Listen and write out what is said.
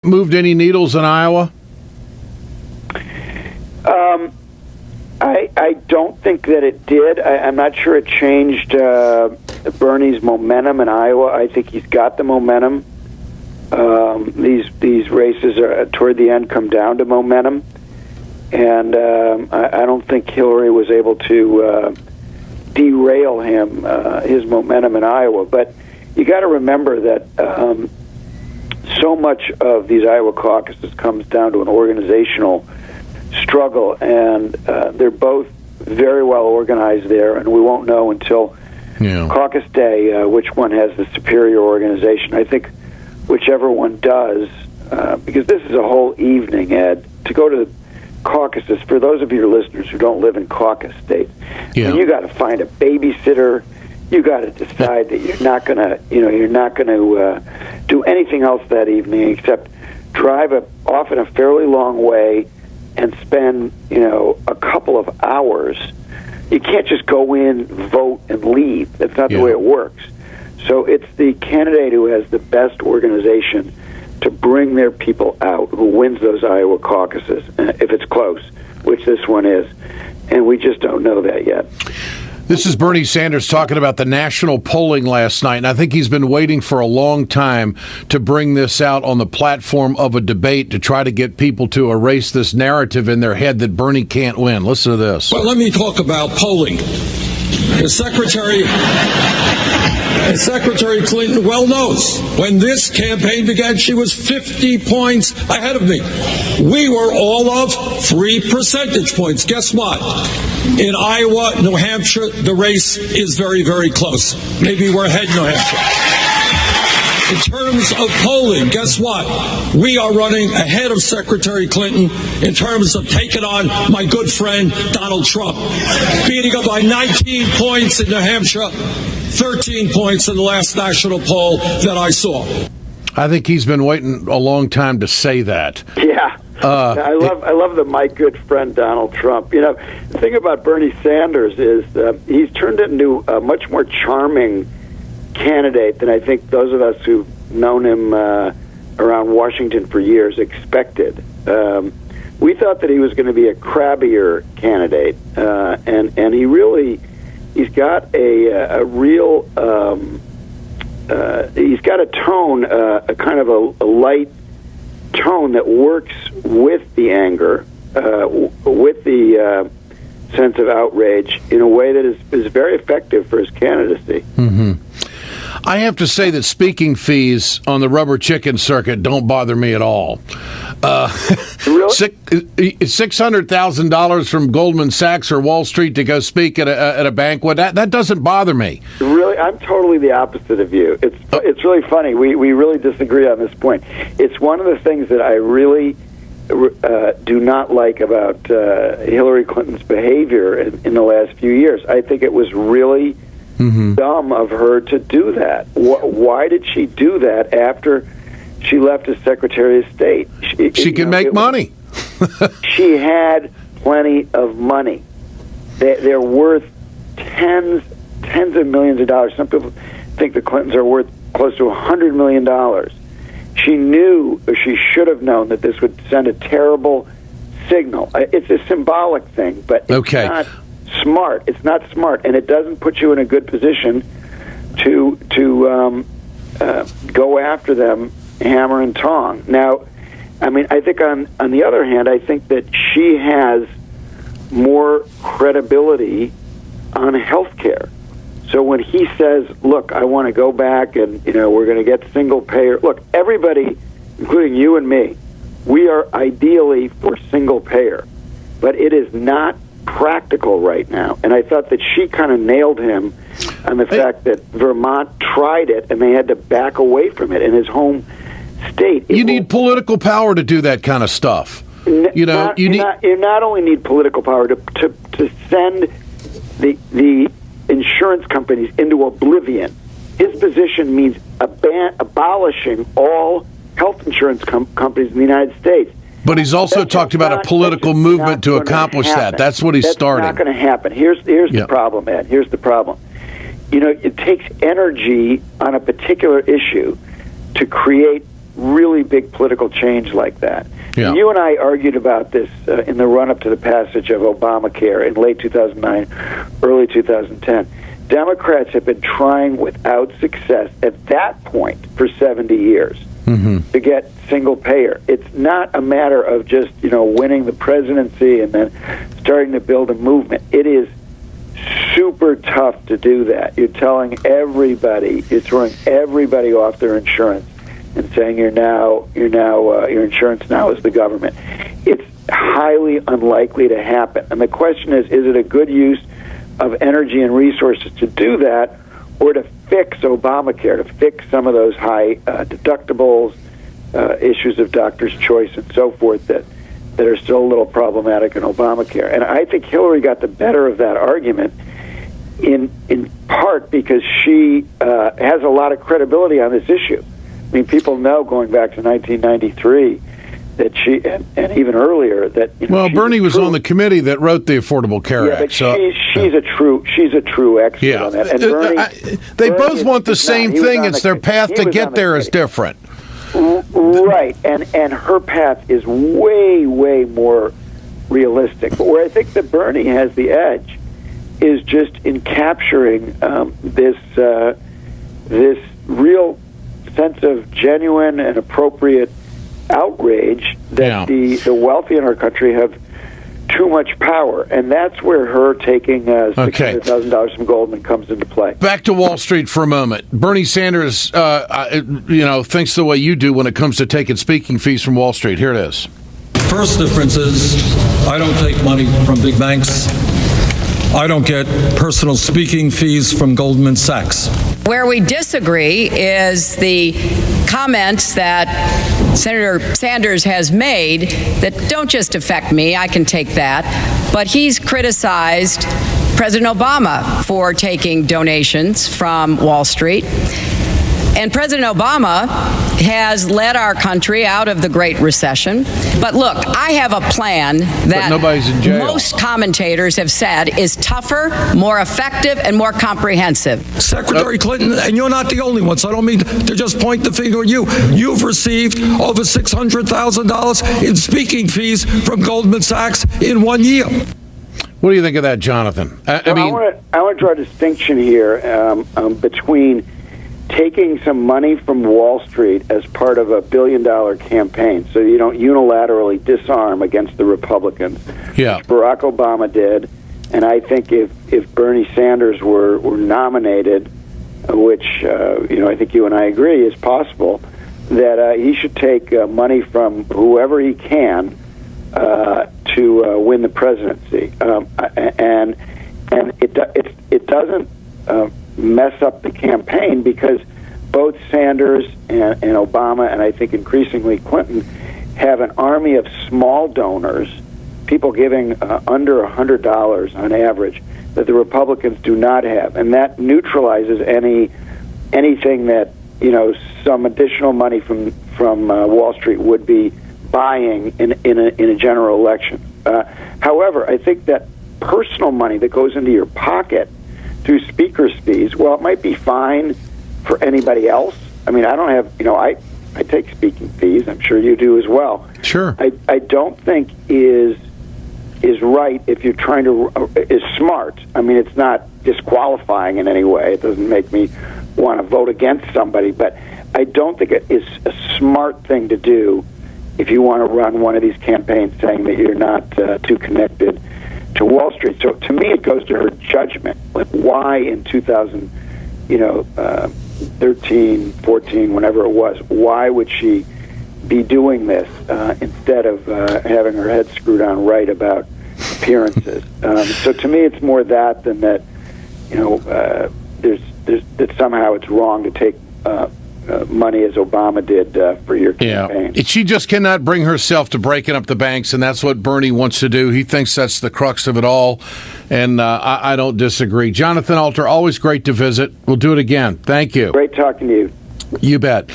Moved any needles in Iowa? I don't think that it did. I'm not sure it changed Bernie's momentum in Iowa. I think he's got the momentum. These races are toward the end come down to momentum, and I don't think Hillary was able to derail him, his momentum in Iowa. But you got to remember that so much of these Iowa caucuses comes down to an organizational struggle, and they're both very well organized there, and we won't know until caucus day which one has the superior organization. I think whichever one does, because this is a whole evening, Ed, to go to the caucuses. For those of your listeners who don't live in caucus states, you got to find a babysitter. You got to decide that you're not going to do anything else that evening except drive often a fairly long way and spend, a couple of hours. You can't just go in, vote, and leave. That's not the way it works. So it's the candidate who has the best organization to bring their people out who wins those Iowa caucuses, if it's close, which this one is. And we just don't know that yet. This is Bernie Sanders talking about the national polling last night, and I think he's been waiting for a long time to bring this out on the platform of a debate to try to get people to erase this narrative in their head that Bernie can't win. Listen to this. Well, let me talk about polling. As Secretary Clinton well knows, when this campaign began, she was 50 points ahead of me. We were all of 3 percentage points. Guess what? In Iowa, New Hampshire, the race is very, very close. Maybe we're ahead in New Hampshire. In terms of polling, guess what? We are running ahead of Secretary Clinton in terms of taking on my good friend Donald Trump, beating him by 19 points in New Hampshire, 13 points in the last national poll that I saw. I think he's been waiting a long time to say that. Yeah. I love the my good friend Donald Trump. The thing about Bernie Sanders is he's turned into a much more charming candidate than I think those of us who've known him around Washington for years expected. We thought that he was going to be a crabbier candidate, and he's got a real he's got a tone, a kind of a light tone that works with the anger, with the sense of outrage in a way that is very effective for his candidacy. Mm-hmm. I have to say that speaking fees on the rubber chicken circuit don't bother me at all. Really? $600,000 from Goldman Sachs or Wall Street to go speak at a banquet, that doesn't bother me. Really? I'm totally the opposite of you. It's really funny. We really disagree on this point. It's one of the things that I really do not like about Hillary Clinton's behavior in the last few years. I think it was really dumb of her to do that. Why did she do that after she left as Secretary of State? She can make money. She had plenty of money. They're worth tens of millions of dollars. Some people think the Clintons are worth close to $100 million. She knew, or she should have known, that this would send a terrible signal. It's a symbolic thing, but it's not smart. It's not smart, and it doesn't put you in a good position to go after them hammer and tong. Now, I think on the other hand, I think that she has more credibility on health care. So when he says, look, I want to go back and, we're going to get single payer. Look, everybody, including you and me, we are ideally for single payer. But it is not practical right now. And I thought that she kind of nailed him on the fact that Vermont tried it and they had to back away from it in his home state. You need political power to do that kind of stuff. You not only need political power to send the insurance companies into oblivion. His position means abolishing all health insurance companies in the United States. But he's also talked about a political movement to accomplish that. That's what he's starting. That's not going to happen. Here's the problem, Ed. Here's the problem. It takes energy on a particular issue to create really big political change like that. Yeah. You and I argued about this in the run-up to the passage of Obamacare in late 2009, early 2010. Democrats have been trying without success at that point for 70 years to get single payer. It's not a matter of just, winning the presidency and then starting to build a movement. It is super tough to do that. You're telling everybody, you're throwing everybody off their insurance and saying your insurance now is the government. It's highly unlikely to happen. And the question is it a good use of energy and resources to do that, or to fix Obamacare, to fix some of those high deductibles, issues of doctor's choice and so forth that are still a little problematic in Obamacare. And I think Hillary got the better of that argument in part because she has a lot of credibility on this issue. I mean, people know going back to 1993 that she, and even earlier, that Bernie was on the committee that wrote the Affordable Care Act. But she's a true expert on that. And Bernie both want the same thing. It's their path to get there is different. Right, and her path is way, way more realistic. But where I think that Bernie has the edge is just in capturing this real sense of genuine and appropriate outrage that the wealthy in our country have too much power, and that's where her taking $600,000 from Goldman comes into play. Back to Wall Street for a moment. Bernie Sanders, thinks the way you do when it comes to taking speaking fees from Wall Street. Here it is. First difference is I don't take money from big banks. I don't get personal speaking fees from Goldman Sachs. Where we disagree is the comments that Senator Sanders has made that don't just affect me, I can take that, but he's criticized President Obama for taking donations from Wall Street. And President Obama has led our country out of the Great Recession. But look, I have a plan that nobody's in jail. Most commentators have said is tougher, more effective, and more comprehensive. Secretary Clinton, and you're not the only one, so I don't mean to just point the finger at you. You've received over $600,000 in speaking fees from Goldman Sachs in 1 year. What do you think of that, Jonathan? I want to draw a distinction here between taking some money from Wall Street as part of a billion-dollar campaign, so you don't unilaterally disarm against the Republicans, which Barack Obama did. And I think if Bernie Sanders were nominated, which I think you and I agree is possible, that he should take money from whoever he can to win the presidency, and it doesn't mess up the campaign because both Sanders and Obama, and I think increasingly Clinton, have an army of small donors, people giving under $100 on average, that the Republicans do not have, and that neutralizes anything that some additional money from Wall Street would be buying in a general election. However, I think that personal money that goes into your pocket through speaker's fees, well, it might be fine for anybody else. I mean, I don't have, I take speaking fees. I'm sure you do as well. Sure. I don't think is right if you're trying to, is smart. I mean, it's not disqualifying in any way. It doesn't make me want to vote against somebody, but I don't think it is a smart thing to do if you want to run one of these campaigns saying that you're not too connected to Wall Street. So to me, it goes to her judgment. Like, why in 2013, 14, whenever it was, why would she be doing this instead of having her head screwed on right about appearances? So to me, it's more that than that. There's that somehow it's wrong to take money as Obama did for your campaign. Yeah. She just cannot bring herself to breaking up the banks, and that's what Bernie wants to do. He thinks that's the crux of it all, and I don't disagree. Jonathan Alter, always great to visit. We'll do it again. Thank you. Great talking to you. You bet.